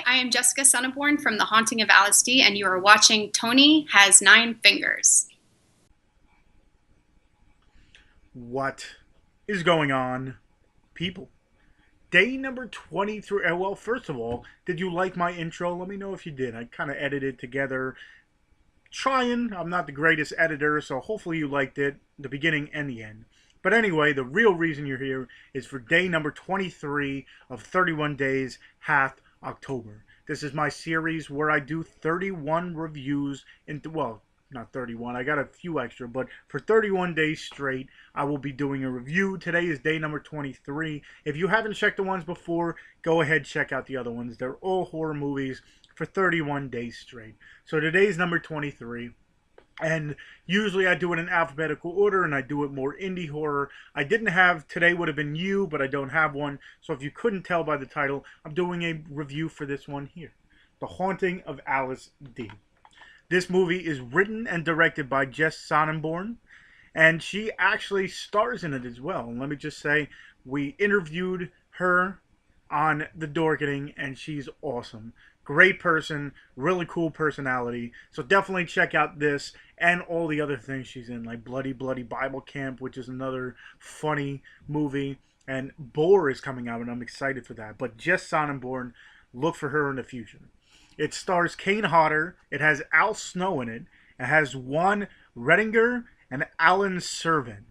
I am Jessica Sonneborn from The Haunting of Alice D, and you are watching Tony Has Nine Fingers. What is going on, people? Day number 23. Well, first of all, did you like my intro? Let me know if you did. I kind of edited together. Trying. I'm not the greatest editor, so hopefully you liked it, the beginning and the end. But anyway, the real reason you're here is for day number 23 of 31 Days, half October. This is my series where I do 31 reviews into, well, not 31, I got a few extra, but for 31 days straight, I will be doing a review. Today is day number 23. If you haven't checked the ones before, go ahead, check out the other ones. They're all horror movies for 31 days straight. So today's number 23. And usually I do it in alphabetical order, and I do it more indie horror. I didn't have, today would have been You, but I don't have one. So if you couldn't tell by the title, I'm doing a review for this one here. The Haunting of Alice D. This movie is written and directed by Jess Sonneborn, and she actually stars in it as well. And let me just say, we interviewed her on the Dorkening, and she's awesome. Great person, really cool personality. So definitely check out this and all the other things she's in, like Bloody Bloody Bible Camp, which is another funny movie. And Boar is coming out, and I'm excited for that. But Jess Sonneborn, look for her in the future. It stars Kane Hodder. It has Al Snow in it. It has Juan Riedinger and Alan Sarven.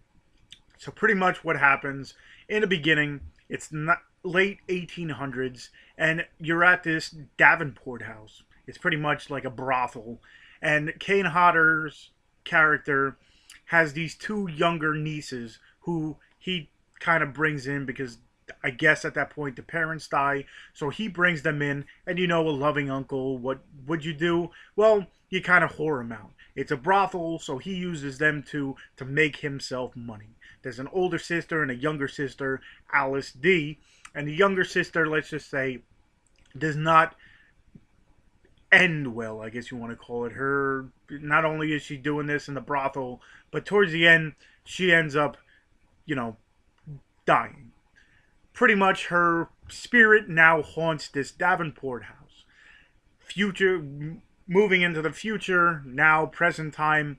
So pretty much what happens in the beginning, it's not late 1800s, and you're at this Davenport House. It's pretty much like a brothel. And Kane Hodder's character has these two younger nieces who he kind of brings in because I guess at that point the parents die, so he brings them in, and a loving uncle, what would you do? Well, you kind of whore him out. It's a brothel, so he uses them to make himself money. There's an older sister and a younger sister, Alice D, and the younger sister, let's just say, does not end well, I guess you want to call it. Her, not only is she doing this in the brothel, but towards the end, she ends up, dying. Pretty much her spirit now haunts this Davenport house. Moving into the future, now present time,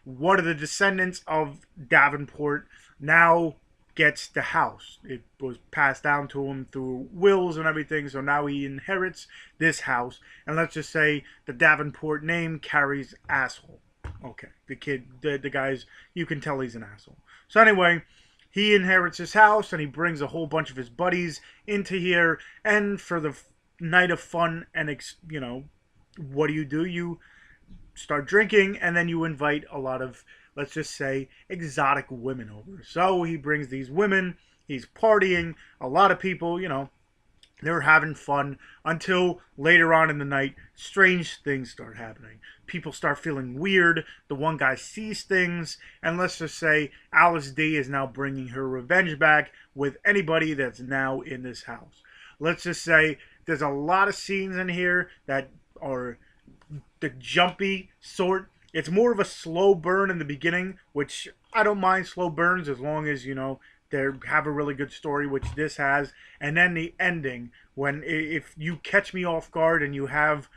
one of the descendants of Davenport now gets the house. It was passed down to him through wills and everything, so now he inherits this house. And let's just say the Davenport name carries asshole. Okay, the kid, the guys, you can tell he's an asshole. So anyway, he inherits his house, and he brings a whole bunch of his buddies into here. And for the night of fun and, what do? You start drinking, and then you invite a lot of, let's just say, exotic women over. So he brings these women, he's partying, a lot of people, they're having fun until later on in the night, strange things start happening. People start feeling weird. The one guy sees things. And let's just say Alice D is now bringing her revenge back with anybody that's now in this house. Let's just say there's a lot of scenes in here that are the jumpy sort. It's more of a slow burn in the beginning, which I don't mind slow burns as long as, they have a really good story, which this has. And then the ending, when if you catch me off guard and you have,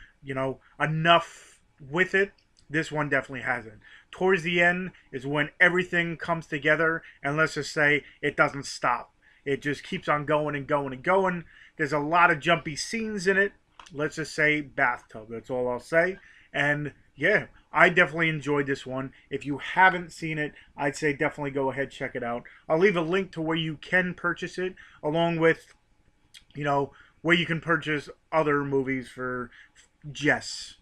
enough with it, this one definitely has it. Towards the end is when everything comes together, and let's just say it doesn't stop. It just keeps on going and going and going. There's a lot of jumpy scenes in it. Let's just say bathtub. That's all I'll say. And yeah, I definitely enjoyed this one. If you haven't seen it, I'd say definitely go ahead, check it out. I'll leave a link to where you can purchase it, along with, where you can purchase other movies for Jess.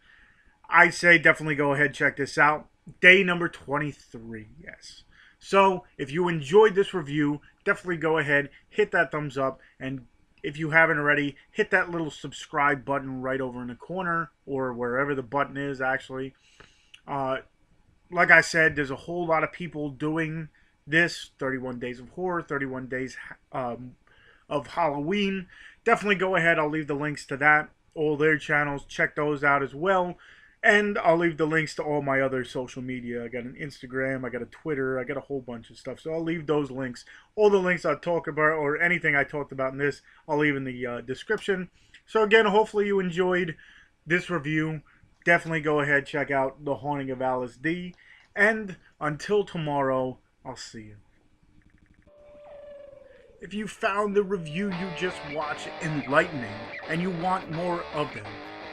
I say definitely go ahead, check this out. Day number 23, yes. So, if you enjoyed this review, definitely go ahead, hit that thumbs up, and if you haven't already, hit that little subscribe button right over in the corner, or wherever the button is, actually. Like I said, there's a whole lot of people doing this. 31 Days of Horror, 31 Days of Halloween. Definitely go ahead. I'll leave the links to that. All their channels. Check those out as well. And I'll leave the links to all my other social media. I got an Instagram, I got a Twitter, I got a whole bunch of stuff. So I'll leave those links. All the links I talk about or anything I talked about in this, I'll leave in the description. So again, hopefully you enjoyed this review. Definitely go ahead, check out The Haunting of Alice D. And until tomorrow, I'll see you. If you found the review you just watched enlightening and you want more of them,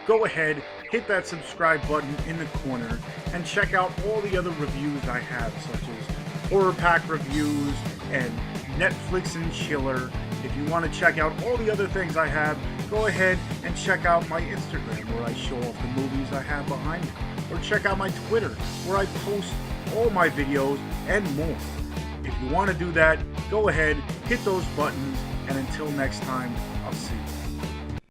go ahead, hit that subscribe button in the corner, and check out all the other reviews I have, such as horror pack reviews and Netflix and chiller. If you want to check out all the other things I have, go ahead and check out my Instagram, where I show off the movies I have behind me. Or check out my Twitter, where I post all my videos and more. If you want to do that, go ahead, hit those buttons, and until next time, I'll see you.